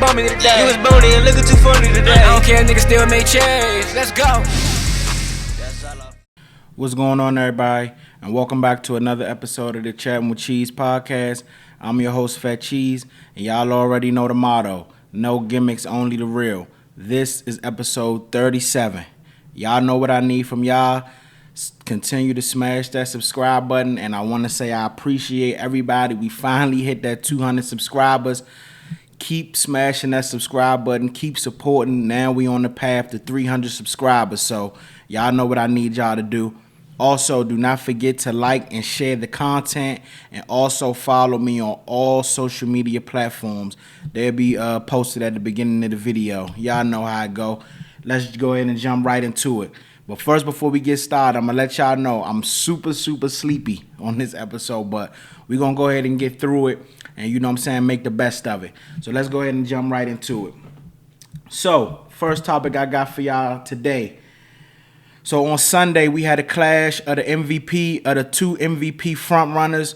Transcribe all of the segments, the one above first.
bummy today. You was bony and looking too funny today. I don't care, nigga still make change. Let's go. What's going on, everybody? And welcome back to another episode of the Chatting with Cheeze podcast. I'm your host, Fat Cheeze, and y'all already know the motto: no gimmicks, only the real. This is episode 37. Y'all know what I need from y'all. Continue to smash that subscribe button, and I want to say I appreciate everybody. We finally hit that 200 subscribers. Keep smashing that subscribe button. Keep supporting. Now we on the path to 300 subscribers, so y'all know what I need y'all to do. Also, do not forget to like and share the content, and also follow me on all social media platforms. They'll be posted at the beginning of the video. Y'all know how it go. Let's go ahead and jump right into it. But first, before we get started, I'm going to let y'all know I'm super sleepy on this episode, but we're going to go ahead and get through it and, you know what I'm saying, make the best of it. So let's go ahead and jump right into it. So, first topic I got for y'all today. So on Sunday, we had a clash of the MVP, of the two MVP frontrunners.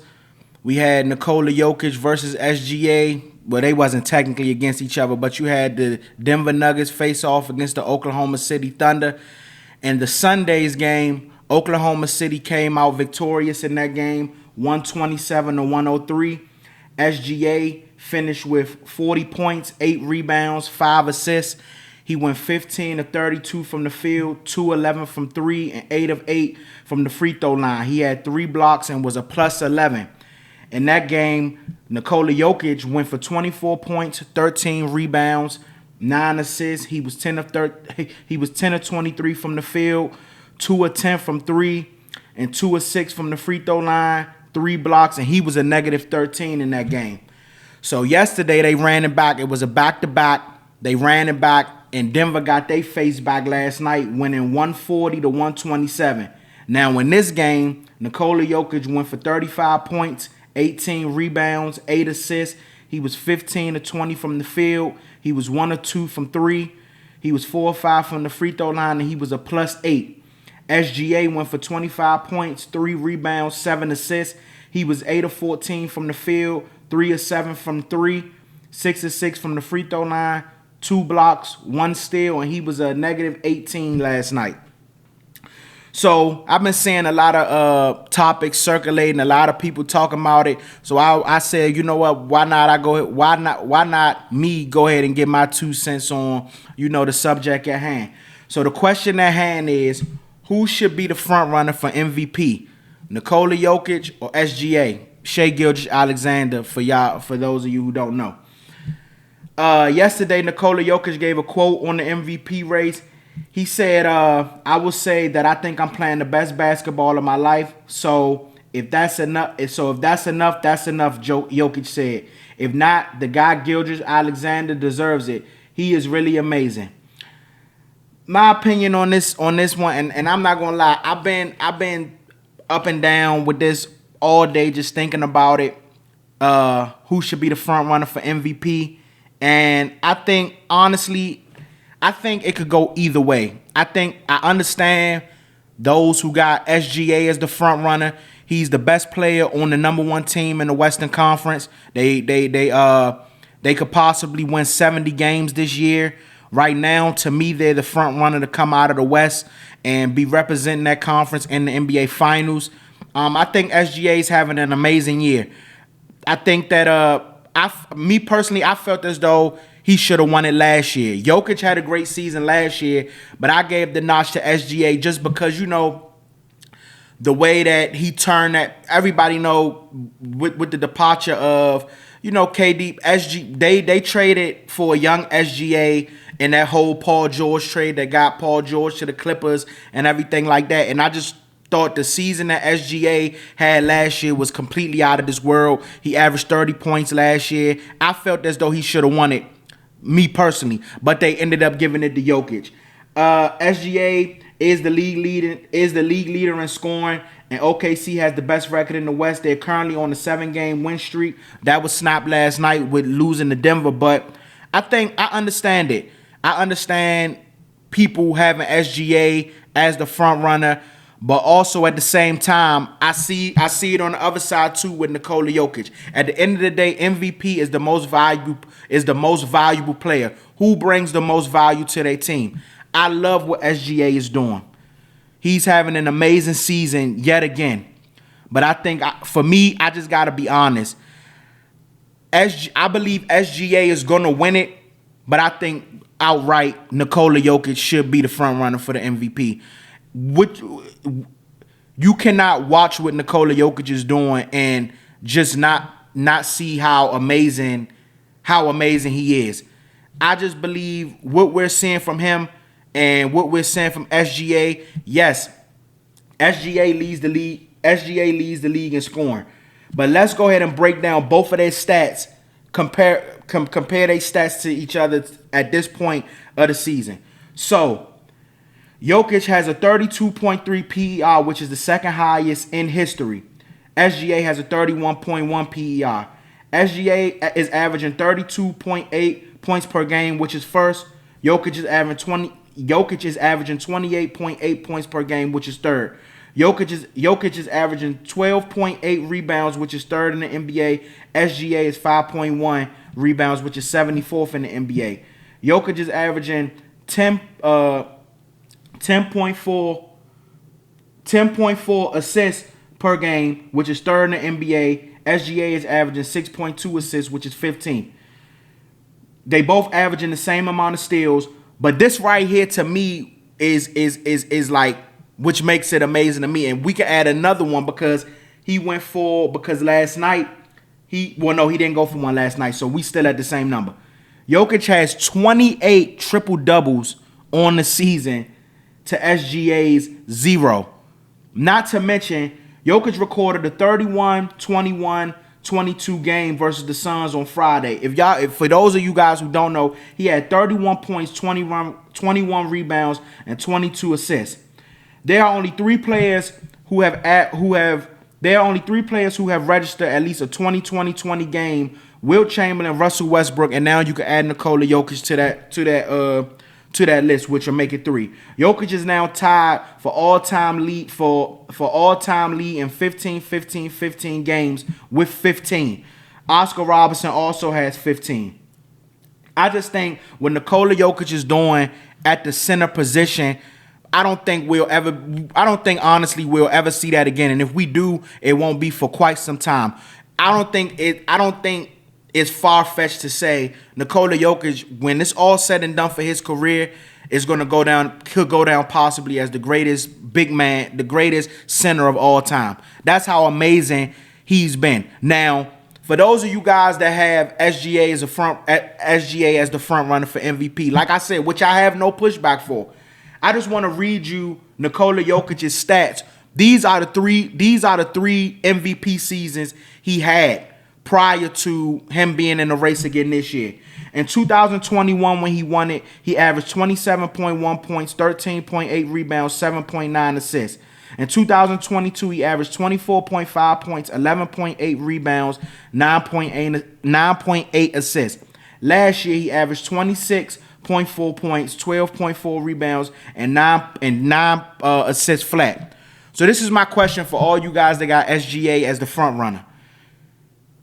We had Nikola Jokic versus SGA. Well, they wasn't technically against each other, but you had the Denver Nuggets face off against the Oklahoma City Thunder. In the Sunday's game, Oklahoma City came out victorious in that game, 127-103. SGA finished with 40 points, 8 rebounds, 5 assists. He went 15 of 32 from the field, 2-11 from 3, and 8 of 8 from the free throw line. He had 3 blocks and was a plus 11. In that game, Nikola Jokic went for 24 points, 13 rebounds, 9 assists. He was 10 of 23 from the field, 2 of 10 from 3, and 2 of 6 from the free throw line, 3 blocks, and he was a negative 13 in that game. So yesterday they ran it back. It was a back-to-back. They ran it back, and Denver got their face back last night, winning 140-127. Now in this game, Nikola Jokic went for 35 points, 18 rebounds, 8 assists. He was 15 of 20 from the field. He was 1 of 2 from 3. He was 4 of 5 from the free throw line, and he was a plus 8. SGA went for 25 points, 3 rebounds, 7 assists. He was 8 of 14 from the field, 3 of 7 from 3, 6 of 6 from the free throw line, 2 blocks, 1 steal, and he was a negative 18 last night. So I've been seeing a lot of topics circulating, a lot of people talking about it. So I said, you know what? Why not me go ahead and get my 2 cents on, you know, the subject at hand. So the question at hand is, who should be the front runner for MVP? Nikola Jokic or SGA? Shai Gilgeous-Alexander for y'all, for those of you who don't know. Yesterday, Nikola Jokic gave a quote on the MVP race. He said, I will say that I think I'm playing the best basketball of my life. So if that's enough, that's enough, Jokic said. If not, the guy Gilgeous-Alexander deserves it. He is really amazing. My opinion on this one, and I'm not gonna lie, I've been up and down with this all day, just thinking about it. Who should be the front runner for MVP? And I think, honestly, it could go either way. I understand those who got SGA as the front runner. He's the best player on the number 1 team in the Western Conference. They could possibly win 70 games this year. Right now, to me, they're the front runner to come out of the West and be representing that conference in the NBA Finals. I think SGA is having an amazing year. I think that me personally, I felt as though he should have won it last year. Jokic had a great season last year, but I gave the notch to SGA just because, you know, the way that he turned that. Everybody know with the departure of, you know, KD, they traded for a young SGA in that whole Paul George trade that got Paul George to the Clippers and everything like that. And I just thought the season that SGA had last year was completely out of this world. He averaged 30 points last year. I felt as though he should have won it, me personally, but they ended up giving it to Jokic. SGA is the league leader in scoring, and OKC has the best record in the West. They're currently on a 7-game win streak. That was snapped last night with losing to Denver, but I understand it. I understand people having SGA as the front runner. But also at the same time, I see it on the other side too with Nikola Jokic. At the end of the day, MVP is the most valuable player. Who brings the most value to their team? I love what SGA is doing. He's having an amazing season yet again. But I think for me, I just gotta be honest. I believe SGA is gonna win it, but I think outright Nikola Jokic should be the front runner for the MVP. You cannot watch what Nikola Jokic is doing and just not see how amazing he is. I just believe what we're seeing from him and what we're seeing from SGA. Yes, SGA leads the league. SGA leads the league in scoring. But let's go ahead and break down both of their stats. Compare their stats to each other at this point of the season. So, Jokic has a 32.3 PER, which is the second highest in history. SGA has a 31.1 PER. SGA is averaging 32.8 points per game, which is first. Jokic is averaging 28.8 points per game, which is third. Jokic is averaging 12.8 rebounds, which is third in the NBA. SGA is 5.1 rebounds, which is 74th in the NBA. Jokic is averaging 10.4 assists per game, which is third in the NBA. SGA is averaging 6.2 assists, which is 15th. They both averaging the same amount of steals, but this right here to me is like, which makes it amazing to me. And we can add another one because last night he didn't go for one last night, so we still at the same number. Jokic has 28 triple doubles on the season to SGA's 0. Not to mention, Jokic recorded a 31-21-22 game versus the Suns on Friday. If for those of you guys who don't know, he had 31 points, 21 rebounds, and 22 assists. There are only three players who have registered at least a 20-20-20 game. Wilt Chamberlain, Russell Westbrook, and now you can add Nikola Jokic to that list, which will make it 3. Jokic is now tied for all-time lead in 15 games with 15. Oscar Robertson also has 15. I just think what Nikola Jokic is doing at the center position, I don't think honestly we'll ever see that again. And if we do, it won't be for quite some time. I don't think it's far-fetched to say Nikola Jokic, when it's all said and done for his career, could go down possibly as the greatest big man, the greatest center of all time. That's how amazing he's been. Now, for those of you guys that have SGA as the front runner for MVP, like I said, which I have no pushback for, I just want to read you Nikola Jokic's stats. These are the three MVP seasons he had prior to him being in the race again this year. In 2021, when he won it, he averaged 27.1 points, 13.8 rebounds, 7.9 assists. In 2022, he averaged 24.5 points, 11.8 rebounds, 9.8 assists. Last year, he averaged 26.4 points, 12.4 rebounds, and 9 assists flat. So this is my question for all you guys that got SGA as the front runner.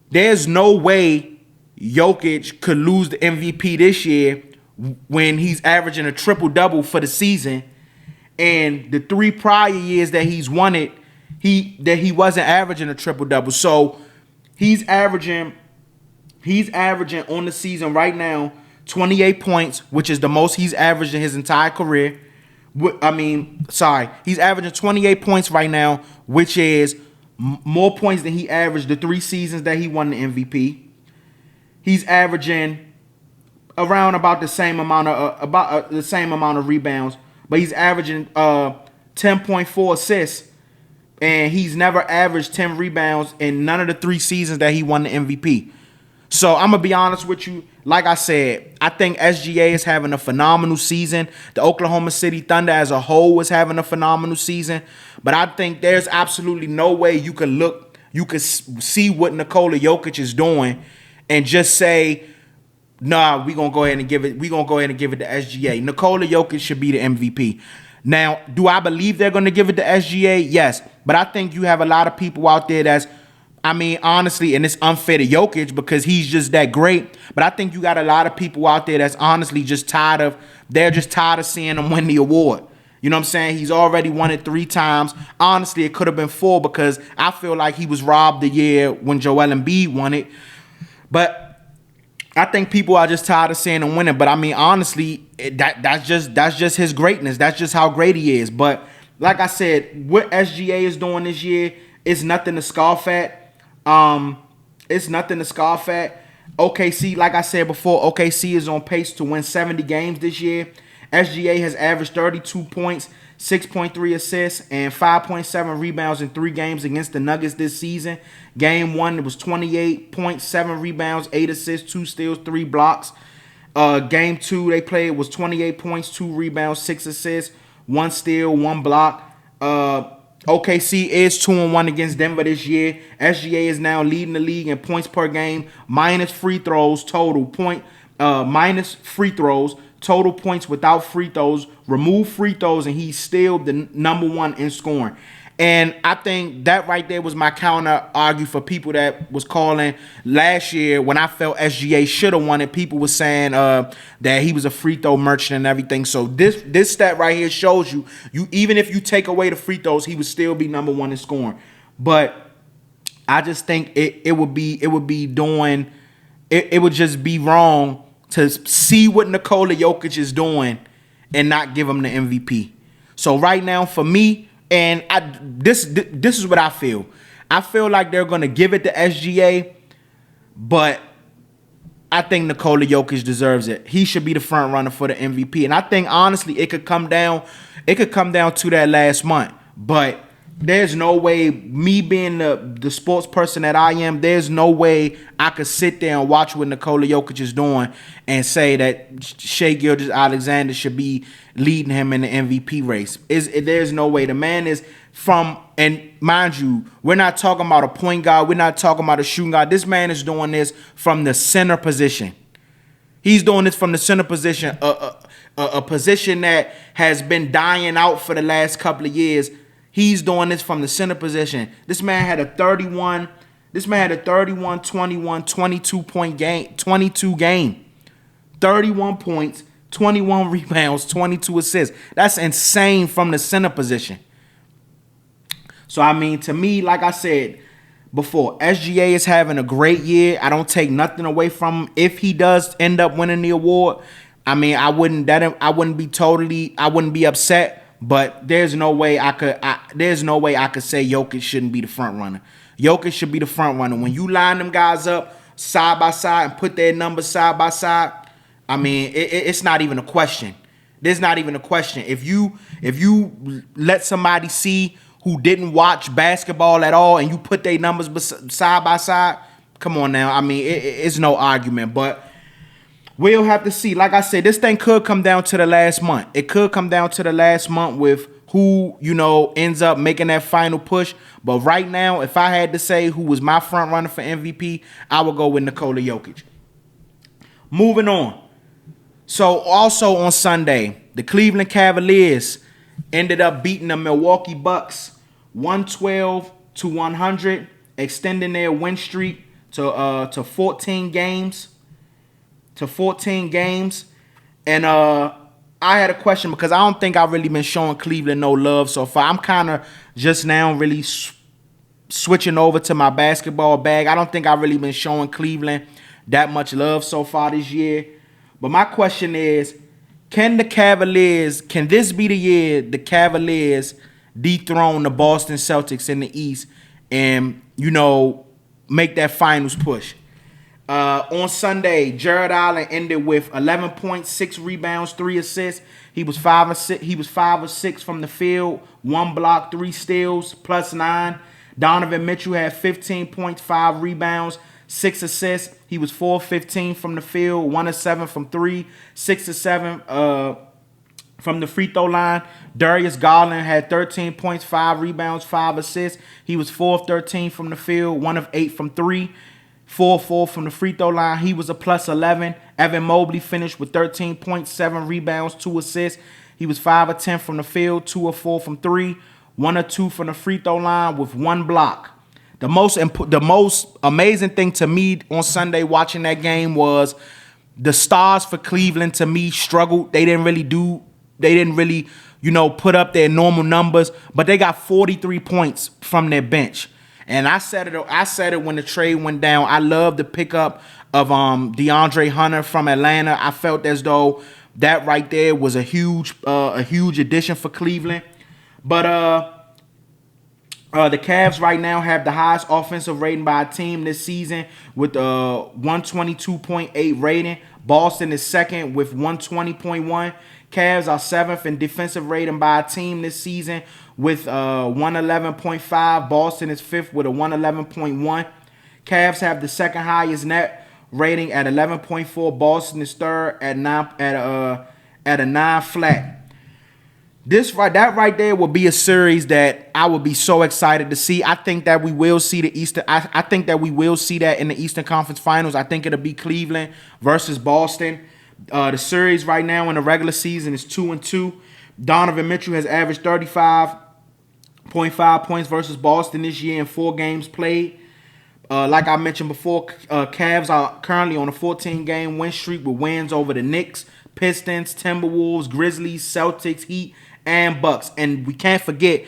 There's no way Jokic could lose the MVP this year when he's averaging a triple-double for the season, and the 3 prior years that he's won it, he wasn't averaging a triple-double. So he's averaging on the season right now 28 points, which is the most he's averaged in his entire career. He's averaging 28 points right now, which is more points than he averaged the 3 seasons that he won the MVP. He's averaging around about the same amount of rebounds, but he's averaging 10.4 assists, and he's never averaged 10 rebounds in none of the 3 seasons that he won the MVP. So I'm gonna be honest with you. Like I said, I think SGA is having a phenomenal season. The Oklahoma City Thunder as a whole is having a phenomenal season. But I think there's absolutely no way you could see what Nikola Jokic is doing and just say, nah, we're gonna go ahead and give it to SGA. Nikola Jokic should be the MVP. Now, do I believe they're going to give it to SGA? Yes. But I think you have a lot of people out there that's, I mean, honestly, and it's unfair to Jokic because he's just that great. But I think you got a lot of people out there that's honestly just they're just tired of seeing him win the award. You know what I'm saying? He's already won it 3 times. Honestly, it could have been 4 because I feel like he was robbed the year when Joel Embiid won it. But I think people are just tired of seeing him winning. But I mean, honestly, that's just his greatness. That's just how great he is. But like I said, what SGA is doing this year is nothing to scoff at. It's nothing to scoff at. OKC, like I said before, OKC is on pace to win 70 games this year. SGA has averaged 32 points, 6.3 assists, and 5.7 rebounds in 3 games against the Nuggets this season. Game 1, it was 28 points, 7 rebounds, 8 assists, 2 steals, 3 blocks. Game 2, they played, was 28 points, 2 rebounds, 6 assists, 1 steal, 1 block. OKC is 2-1 against Denver this year. SGA is now leading the league in points per game, minus free throws total, minus free throws, total points without free throws, remove free throws, and he's still the number 1 in scoring. And I think that right there was my counter argue for people that was calling last year when I felt SGA should have won it. People were saying that he was a free throw merchant and everything. So this stat right here shows you even if you take away the free throws, he would still be number 1 in scoring. But I just think it would just be wrong to see what Nikola Jokic is doing and not give him the MVP. So right now for me, and this is what I feel. I feel like they're going to give it to SGA, but I think Nikola Jokic deserves it. He should be the front runner for the MVP. And I think honestly it could come down to that last month. But there's no way, me being the sports person that I am, there's no way I could sit there and watch what Nikola Jokic is doing and say that Shai Gilgeous-Alexander should be leading him in the MVP race. There's no way. The man is from, and mind you, we're not talking about a point guard. We're not talking about a shooting guard. This man is doing this from the center position. He's doing this from the center position, a position that has been dying out for the last couple of years. He's doing this from the center position. This man had a 31, 21, 22 point game, 22 game. 31 points, 21 rebounds, 22 assists. That's insane from the center position. So, I mean, to me, like I said before, SGA is having a great year. I don't take nothing away from him. If he does end up winning the award, I mean, I wouldn't be upset. But there's no way I could say Jokic shouldn't be the front runner. Jokic should be the front runner. When you line them guys up side by side and put their numbers side by side, I mean, it's not even a question. There's not even a question. If you let somebody see who didn't watch basketball at all and you put their numbers side by side, come on now. I mean, it's no argument. But we'll have to see. Like I said, this thing could come down to the last month. It could come down to the last month with who, ends up making that final push. But right now, if I had to say who was my front runner for MVP, I would go with Nikola Jokic. Moving on. So also on Sunday, the Cleveland Cavaliers ended up beating the Milwaukee Bucks 112-100, extending their win streak to 14 games. And I had a question because I don't think I've really been showing Cleveland no love so far. I'm kind of just now really switching over to my basketball bag. I don't think I've really been showing Cleveland that much love so far this year. But my question is, can this be the year the Cavaliers dethrone the Boston Celtics in the East and, make that finals push? On Sunday, Jared Allen ended with 11 points, 6 rebounds, 3 assists. He was 5 of 6 from the field, 1 block, 3 steals, +9. Donovan Mitchell had 15 points, 5 rebounds, 6 assists. He was 4 of 15 from the field, 1 of 7 from 3, 6 of 7 from the free throw line. Darius Garland had 13 points, 5 rebounds, 5 assists. He was 4 of 13 from the field, 1 of 8 from 3. 4-4 from the free throw line. He was a +11. Evan Mobley finished with 13 points, 7 rebounds, 2 assists. He was 5 of 10 from the field, 2 of 4 from 3, 1 of 2 from the free throw line with 1 block. The most amazing thing to me on Sunday watching that game was the stars for Cleveland, to me, struggled. They didn't really, put up their normal numbers, but they got 43 points from their bench. And I said it when the trade went down. I love the pickup of DeAndre Hunter from Atlanta. I felt as though that right there was a huge addition for Cleveland. But the Cavs right now have the highest offensive rating by a team this season with 122.8 rating. Boston is second with 120.1. Cavs are seventh in defensive rating by a team this season with 111.5. Boston is fifth with a 111.1. Cavs have the second highest net rating at 11.4. Boston is third at a 9 flat. That right there will be a series that I would be so excited to see. I think that we will see the Eastern. I think that we will see that in the Eastern Conference Finals. I think it'll be Cleveland versus Boston. The series right now in the regular season is 2-2. Donovan Mitchell has averaged 35.5 points versus Boston this year in 4 games played. Like I mentioned before, Cavs are currently on a 14-game win streak with wins over the Knicks, Pistons, Timberwolves, Grizzlies, Celtics, Heat, and Bucks. And we can't forget,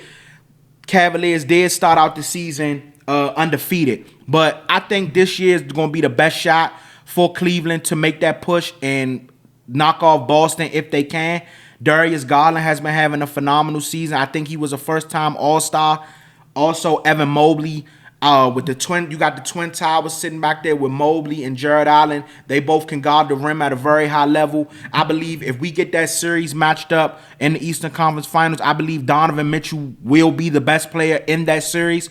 Cavaliers did start out the season undefeated. But I think this year is going to be the best shot for Cleveland to make that push and knock off Boston if they can. Darius Garland has been having a phenomenal season. I think he was a first-time All-Star. Also, Evan Mobley with the twin. You got the Twin Towers sitting back there with Mobley and Jared Allen. They both can guard the rim at a very high level. I believe if we get that series matched up in the Eastern Conference Finals, I believe Donovan Mitchell will be the best player in that series.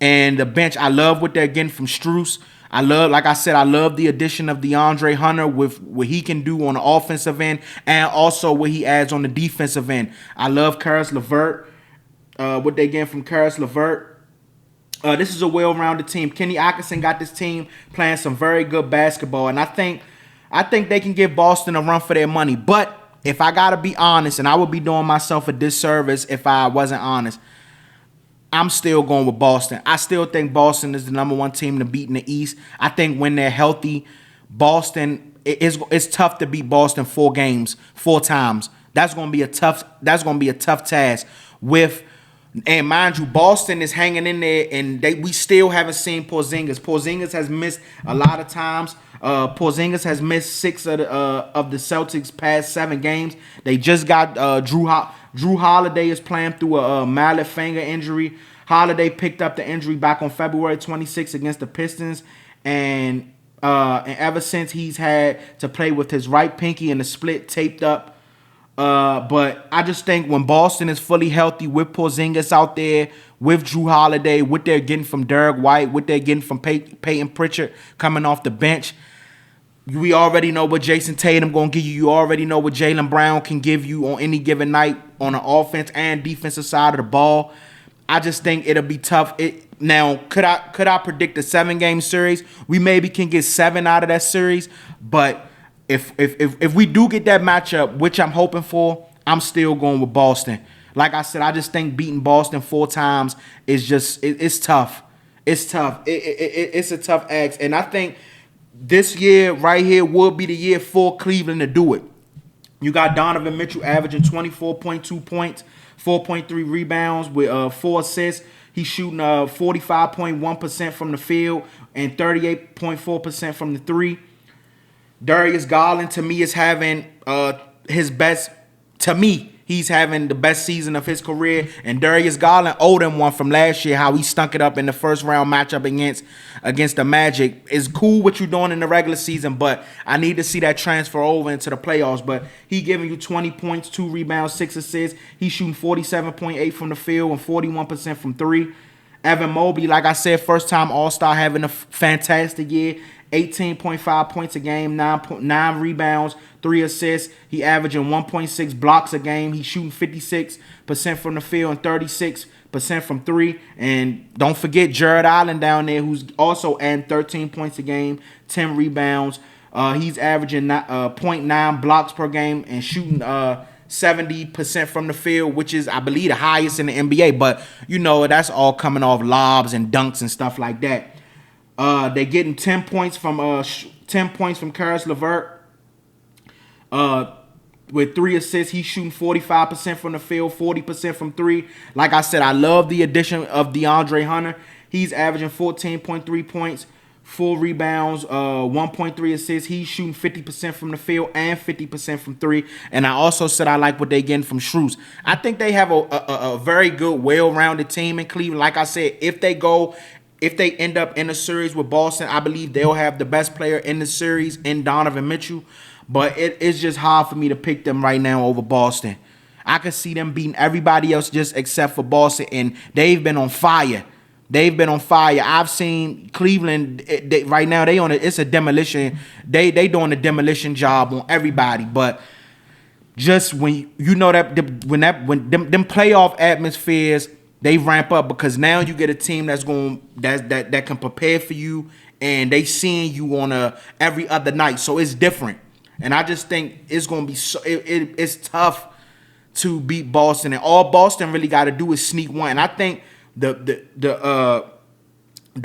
And the bench, I love what they're getting from Strus. I love the addition of DeAndre Hunter with what he can do on the offensive end and also what he adds on the defensive end. I love Karis LeVert, what they get from Karis LeVert. This is a well-rounded team. Kenny Atkinson got this team playing some very good basketball, and I think they can give Boston a run for their money. But if I gotta be honest, and I would be doing myself a disservice if I wasn't honest, I'm still going with Boston. I still think Boston is the number 1 team to beat in the East. I think when they're healthy, Boston it's tough to beat Boston 4 times. That's gonna be a tough task. And mind you, Boston is hanging in there, and we still haven't seen Porzingis. Porzingis has missed a lot of times. Porzingis has missed 6 of the Celtics' past 7 games. They just got Drew Holiday is playing through a mallet finger injury. Holiday picked up the injury back on February 26th against the Pistons, and ever since he's had to play with his right pinky and the split taped up. But I just think when Boston is fully healthy with Porzingis out there, with Drew Holiday, what they're getting from Derek White, what they're getting from Peyton Pritchard coming off the bench, we already know what Jason Tatum going to give you. You already know what Jaylen Brown can give you on any given night on the offense and defensive side of the ball. I just think it'll be tough. Now, could I predict a 7-game series? We maybe can get 7 out of that series, but if we do get that matchup, which I'm hoping for, I'm still going with Boston. Like I said, I just think beating Boston 4 times is just it's tough. It's tough. It's a tough ask, and I think this year right here will be the year for Cleveland to do it. You got Donovan Mitchell averaging 24.2 points, 4.3 rebounds with 4 assists. He's shooting 45.1% from the field and 38.4% from the 3. Darius Garland, to me, is having his best. To me, he's having the best season of his career. And Darius Garland owed him one from last year, how he stunk it up in the first round matchup against the Magic. It's cool what you're doing in the regular season, but I need to see that transfer over into the playoffs. But he giving you 20 points, 2 rebounds, 6 assists. He's shooting 47.8 from the field and 41% from 3. Evan Mobley, like I said, first-time All-Star, having a fantastic year. 18.5 points a game, 9 rebounds, 3 assists. He averaging 1.6 blocks a game. He's shooting 56% from the field and 36% from 3. And don't forget Jared Allen down there, who's also adding 13 points a game, 10 rebounds. He's averaging 0.9 blocks per game and shooting 70% from the field, which is, I believe, the highest in the NBA. But, that's all coming off lobs and dunks and stuff like that. They're getting 10 points from Karis LeVert. With 3 assists, he's shooting 45% from the field, 40% from 3. Like I said, I love the addition of DeAndre Hunter. He's averaging 14.3 points, 4 rebounds, 1.3 assists. He's shooting 50% from the field and 50% from 3. And I also said I like what they're getting from Strus. I think they have a very good, well-rounded team in Cleveland. Like I said, if they end up in a series with Boston, I believe they'll have the best player in the series in Donovan Mitchell. But it's just hard for me to pick them right now over Boston. I could see them beating everybody else just except for Boston, and they've been on fire. I've seen Cleveland right now. It's a demolition. They doing a demolition job on everybody. But just when when them playoff atmospheres, they ramp up because now you get a team that can prepare for you, and they seeing you on every other night. So it's different. And I just think it's going to be it's tough to beat Boston. And all Boston really got to do is sneak one. And I think the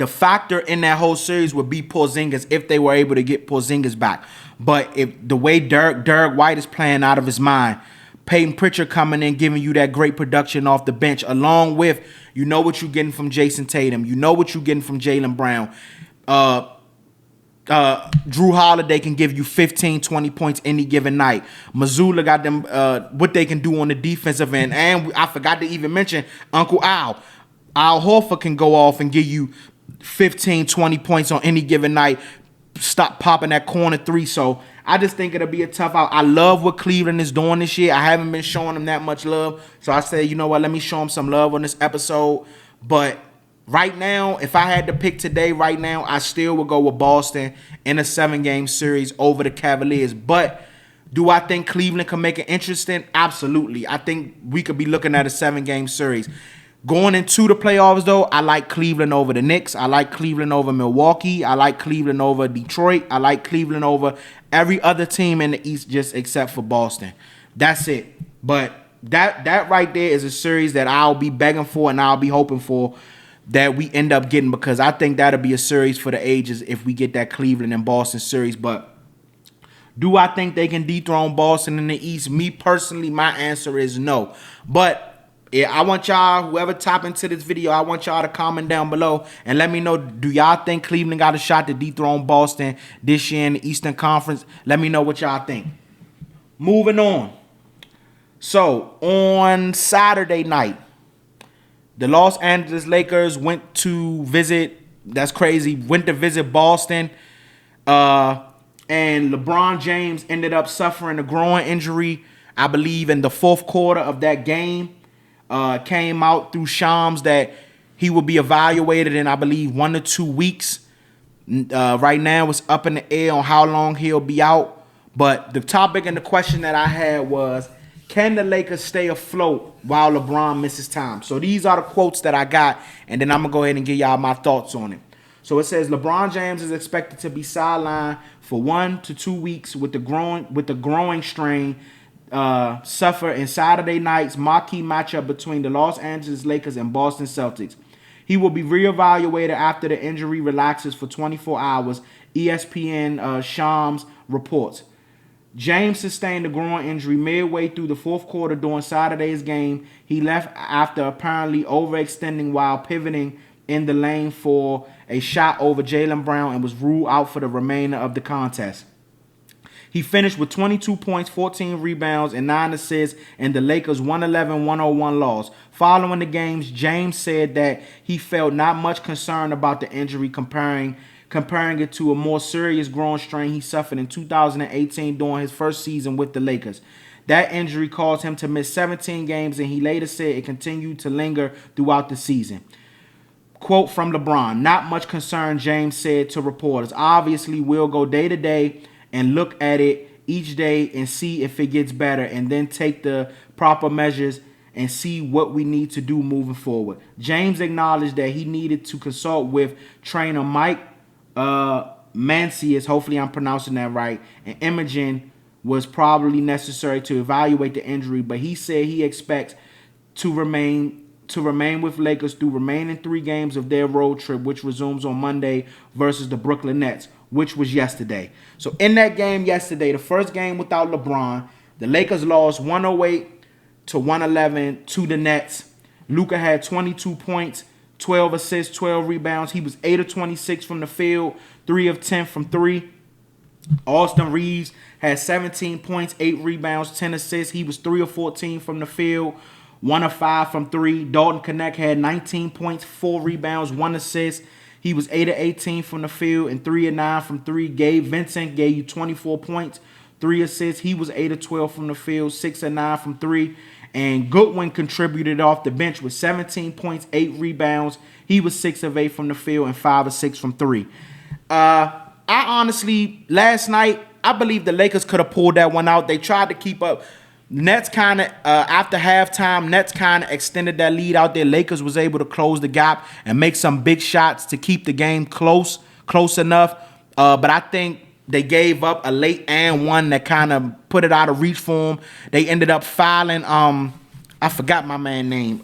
factor in that whole series would be Porzingis if they were able to get Porzingis back. But if the way Derek White is playing out of his mind, Peyton Pritchard coming in, giving you that great production off the bench, along with what you're getting from Jason Tatum, what you're getting from Jaylen Brown. Drew Holiday can give you 15, 20 points any given night. Mazzulla got them what they can do on the defensive end. And I forgot to even mention Uncle Al. Al Horford can go off and give you 15, 20 points on any given night. Stop popping that corner 3. So I just think it'll be a tough out. I love what Cleveland is doing this year. I haven't been showing them that much love. So I said, you know what, let me show them some love on this episode. But right now, if I had to pick today, right now, I still would go with Boston in a 7-game series over the Cavaliers. But do I think Cleveland can make it interesting? Absolutely. I think we could be looking at a 7-game series. Going into the playoffs, though, I like Cleveland over the Knicks. I like Cleveland over Milwaukee. I like Cleveland over Detroit. I like Cleveland over every other team in the East just except for Boston. That's it. But that right there is a series that I'll be begging for and I'll be hoping for that we end up getting, because I think that'll be a series for the ages if we get that Cleveland and Boston series. But do I think they can dethrone Boston in the East? Me personally, my answer is no. But yeah, I want y'all, whoever top into this video, I want y'all to comment down below and let me know, do y'all think Cleveland got a shot to dethrone Boston this year in the Eastern Conference? Let me know what y'all think. Moving on. So, on Saturday night, the Los Angeles Lakers went to visit Boston. And LeBron James ended up suffering a groin injury, I believe, in the fourth quarter of that game. Came out through Shams that he will be evaluated in, I believe, 1 to 2 weeks. Right now, it's up in the air on how long he'll be out. But the topic and the question that I had was, can the Lakers stay afloat while LeBron misses time? So these are the quotes that I got, and then I'm going to go ahead and give y'all my thoughts on it. So it says, LeBron James is expected to be sidelined for 1 to 2 weeks with the growing strain suffer in Saturday night's marquee matchup between the Los Angeles Lakers and Boston Celtics. He will be reevaluated after the injury relaxes for 24 hours, ESPN Shams reports. James sustained a groin injury midway through the fourth quarter during Saturday's game. He left after apparently overextending while pivoting in the lane for a shot over Jaylen Brown and was ruled out for the remainder of the contest. He finished with 22 points, 14 rebounds, and 9 assists in the Lakers' 111-101 loss. Following the games, James said that he felt not much concern about the injury, comparing it to a more serious groin strain he suffered in 2018 during his first season with the Lakers. That injury caused him to miss 17 games, and he later said it continued to linger throughout the season. Quote from LeBron, "Not much concern," James said to reporters. "Obviously, we'll go day to day and look at it each day and see if it gets better, and then take the proper measures and see what we need to do moving forward." James acknowledged that he needed to consult with trainer Mike Mancius, hopefully I'm pronouncing that right, and Imogen was probably necessary to evaluate the injury, but he said he expects to remain with Lakers through remaining 3 games of their road trip, which resumes on Monday versus the Brooklyn Nets, which was yesterday. So in that game yesterday, the first game without LeBron, the Lakers lost 108-111 to the Nets. Luka had 22 points, 12 assists, 12 rebounds. He was 8 of 26 from the field, 3 of 10 from 3. Austin Reeves had 17 points, 8 rebounds, 10 assists. He was 3 of 14 from the field, 1 of 5 from 3. Dalton Knecht had 19 points, 4 rebounds, 1 assist. He was 8 of 18 from the field and 3 of 9 from 3. Gabe Vincent gave you 24 points, 3 assists. He was 8 of 12 from the field, 6 of 9 from 3. And Goodwin contributed off the bench with 17 points, 8 rebounds. He was 6 of 8 from the field and 5 of 6 from 3. I honestly, last night, I believe the Lakers could have pulled that one out. They tried to keep up. Nets kind of, after halftime, Nets kind of extended that lead out there. Lakers was able to close the gap and make some big shots to keep the game close enough. But I think they gave up a late and one that kind of put it out of reach for them. They ended up fouling, I forgot my man name.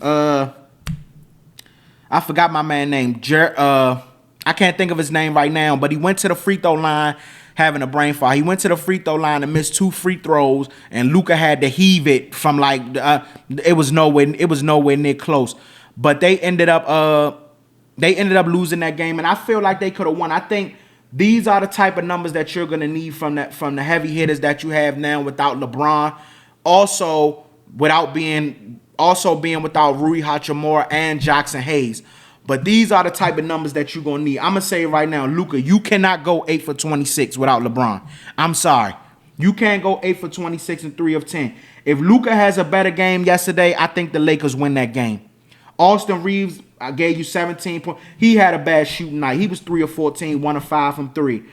I can't think of his name right now, but he went to the free throw line having a brain fart. He went to the free throw line and missed 2 free throws, and Luka had to heave it from it was nowhere near close. But they ended up losing that game, and I feel like they could have won. I think these are the type of numbers that you're gonna need from the heavy hitters that you have now without LeBron. Also being without Rui Hachimura and Jackson Hayes. But these are the type of numbers that you're going to need. I'm going to say right now, Luka, you cannot go 8 for 26 without LeBron. I'm sorry. You can't go 8 for 26 and 3 of 10. If Luka has a better game yesterday, I think the Lakers win that game. Austin Reeves, I gave you 17 points. He had a bad shooting night. He was 3 of 14, 1 of 5 from 3.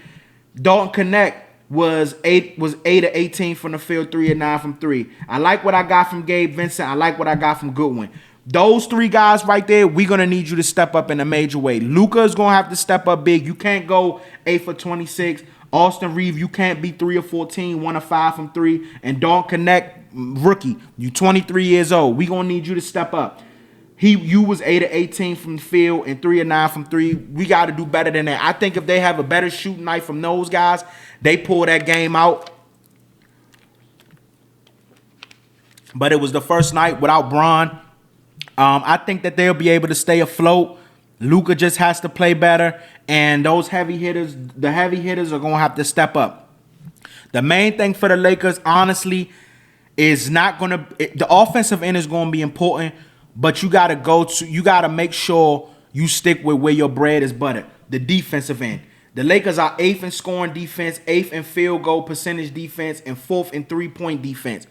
Dalton Knecht was 8 of 18 from the field, 3 of 9 from 3. I like what I got from Gabe Vincent. I like what I got from Goodwin. Those 3 guys right there, we're going to need you to step up in a major way. Luka is going to have to step up big. You can't go 8 for 26. Austin Reeves, you can't be 3 of 14, 1 of 5 from 3. And Dalton Knecht, rookie, you 23 years old. We're going to need you to step up. You was 8 of 18 from the field and 3 of 9 from 3. We got to do better than that. I think if they have a better shooting night from those guys, they pull that game out. But it was the first night without Bron. I think that they'll be able to stay afloat. Luka just has to play better, and the heavy hitters are going to have to step up. The main thing for the Lakers, honestly, is not going to the offensive end is going to be important, but you got to make sure you stick with where your bread is buttered, the defensive end. The Lakers are 8th in scoring defense, 8th in field goal percentage defense, and 4th in 3-point defense.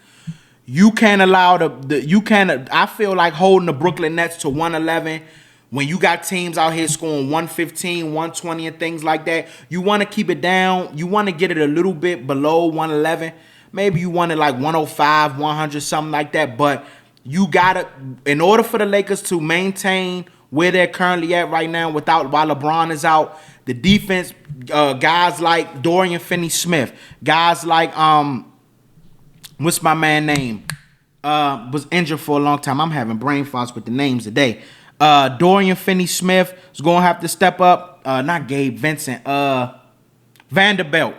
You can't allow I feel like holding the Brooklyn Nets to 111 when you got teams out here scoring 115, 120 and things like that. You want to keep it down. You want to get it a little bit below 111. Maybe you want it like 105, 100, something like that. But you got to, in order for the Lakers to maintain where they're currently at right now while LeBron is out, the defense, guys like Dorian Finney-Smith, guys like, what's my man name? Was injured for a long time. I'm having brain farts with the names today. Dorian Finney-Smith is going to have to step up. Not Gabe Vincent. Vanderbilt.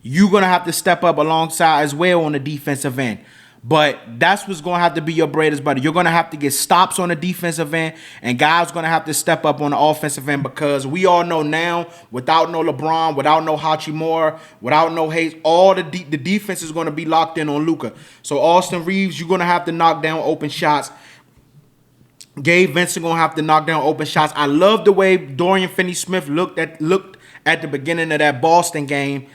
You're going to have to step up alongside as well on the defensive end. But that's what's going to have to be your bread and butter. You're going to have to get stops on the defensive end, and guys going to have to step up on the offensive end, because we all know now, without no LeBron, without no Hachimura, without no Hayes, all the defense is going to be locked in on Luka. So Austin Reeves, you're going to have to knock down open shots. Gabe Vincent going to have to knock down open shots. I love the way Dorian Finney-Smith looked at the beginning of that Boston game.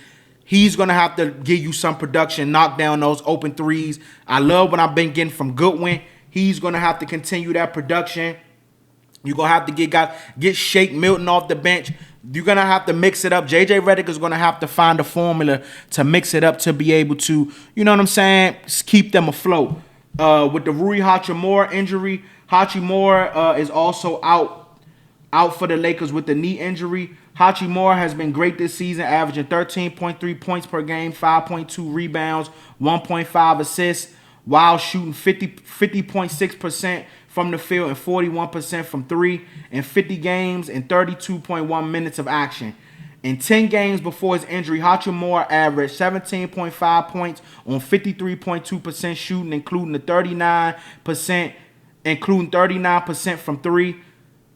He's going to have to give you some production, knock down those open threes. I love what I've been getting from Goodwin. He's going to have to continue that production. You're going to have to get Shake Milton off the bench. You're going to have to mix it up. JJ Redick is going to have to find a formula to mix it up to be able to, you know what I'm saying, keep them afloat. With the Rui Hachimura injury, Hachimura is also out for the Lakers with the knee injury. Hachimura has been great this season, averaging 13.3 points per game, 5.2 rebounds, 1.5 assists, while shooting 50.6% from the field and 41% from three in 50 games and 32.1 minutes of action. In 10 games before his injury, Hachimura averaged 17.5 points on 53.2% shooting, including 39% from three,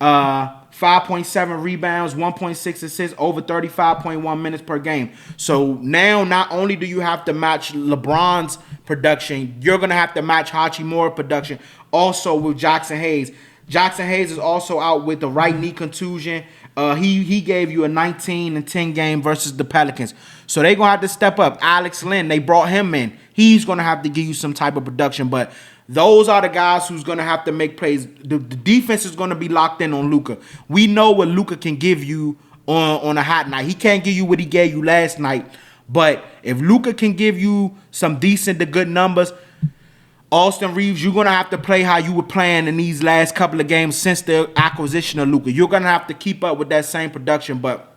5.7 rebounds, 1.6 assists, over 35.1 minutes per game. So now not only do you have to match LeBron's production, you're going to have to match Hachimura's production also with Jackson Hayes. Jackson Hayes is also out with the right knee contusion. He gave you a 19-10 game versus the Pelicans. So they're going to have to step up. Alex Len, they brought him in. He's going to have to give you some type of production. But those are the guys who's going to have to make plays. The defense is going to be locked in on Luka. We know what Luka can give you on a hot night. He can't give you what he gave you last night. But if Luka can give you some decent to good numbers, Austin Reeves, you're going to have to play how you were playing in these last couple of games since the acquisition of Luka. You're going to have to keep up with that same production, but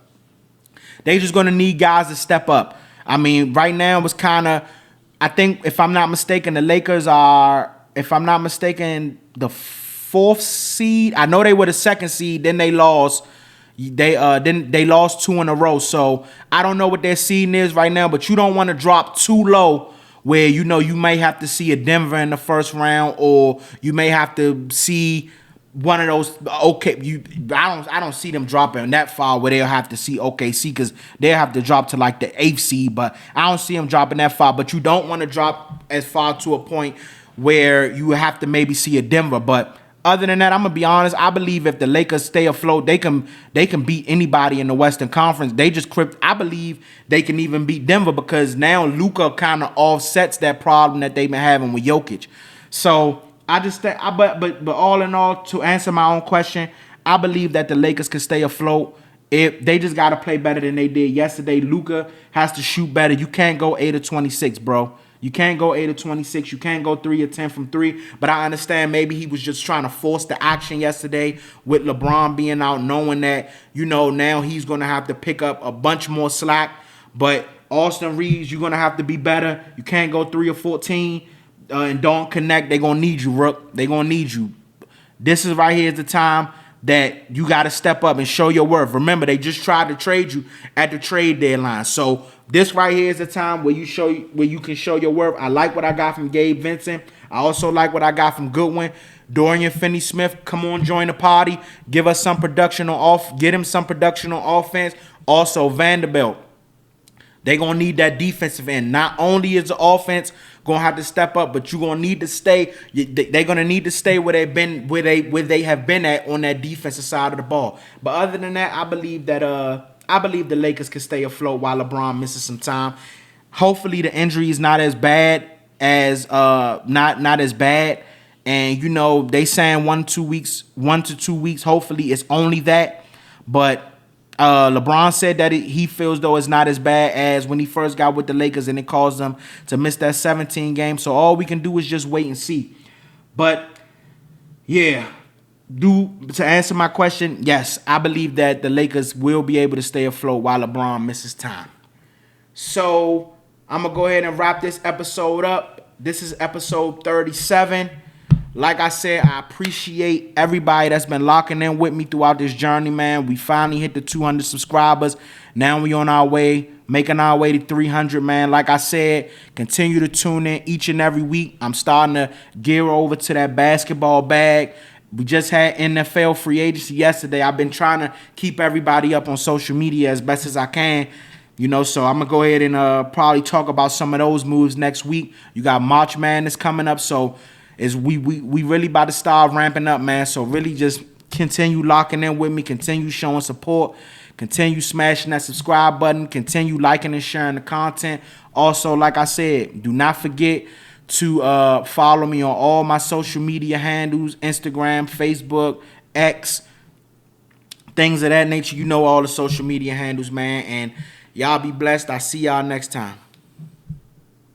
they just going to need guys to step up. I mean, right now it's kind of, I think, if I'm not mistaken, the Lakers are, if I'm not mistaken, the 4th seed. I know they were the 2nd seed, then they lost. They lost 2 in a row. So I don't know what their seeding is right now, but you don't want to drop too low where you know you may have to see a Denver in the first round, or you may have to see one of those. I don't see them dropping that far where they'll have to see OKC, because they'll have to drop to like the 8th seed. But I don't see them dropping that far. But you don't want to drop as far to a point where you have to maybe see a Denver. But other than that, I'm gonna be honest. I believe if the Lakers stay afloat, they can beat anybody in the Western Conference. I believe they can even beat Denver, because now Luka kind of offsets that problem that they've been having with Jokic. So I just think, but all in all, to answer my own question, I believe that the Lakers can stay afloat. If they just gotta play better than they did yesterday. Luka has to shoot better. You can't go 8 of 26, bro. You can't go 8 of 26. You can't go 3 of 10 from 3. But I understand maybe he was just trying to force the action yesterday with LeBron being out, knowing that, you know, now he's going to have to pick up a bunch more slack. But Austin Reeves, you're going to have to be better. You can't go 3 of 14 and don't connect. They're going to need you, Rook. They're going to need you. This is right here is the time that you got to step up and show your worth. Remember, they just tried to trade you at the trade deadline. So this right here is the time where you can show your worth. I like what I got from Gabe Vincent. I also like what I got from Goodwin. Dorian Finney-Smith, come on, join the party. Give us some production get him some production on offense. Also, Vanderbilt. They're going to need that defensive end. Not only is the offense going to have to step up, but you're going to need to stay. They're going to need to stay where they have been at on that defensive side of the ball. But other than that, I believe the Lakers can stay afloat while LeBron misses some time. Hopefully the injury is not as bad as not as bad. And you know, they saying 1 to 2 weeks. Hopefully it's only that. But LeBron said that he feels though it's not as bad as when he first got with the Lakers and it caused them to miss that 17 game. So all we can do is just wait and see. But yeah, to answer my question, yes, I believe that the Lakers will be able to stay afloat while LeBron misses time. So I'm going to go ahead and wrap this episode up. This is episode 37. Like I said, I appreciate everybody that's been locking in with me throughout this journey, man. We finally hit the 200 subscribers. Now we on our way, making our way to 300, man. Like I said, continue to tune in each and every week. I'm starting to gear over to that basketball bag. We just had NFL free agency yesterday. I've been trying to keep everybody up on social media as best as I can. You know, so I'm going to go ahead and probably talk about some of those moves next week. You got March Madness coming up, so we really about to start ramping up, man. So really just continue locking in with me, continue showing support, continue smashing that subscribe button, continue liking and sharing the content. Also, like I said, do not forget to follow me on all my social media handles, Instagram, Facebook, X, things of that nature. You know all the social media handles, man. And y'all be blessed. I'll see y'all next time.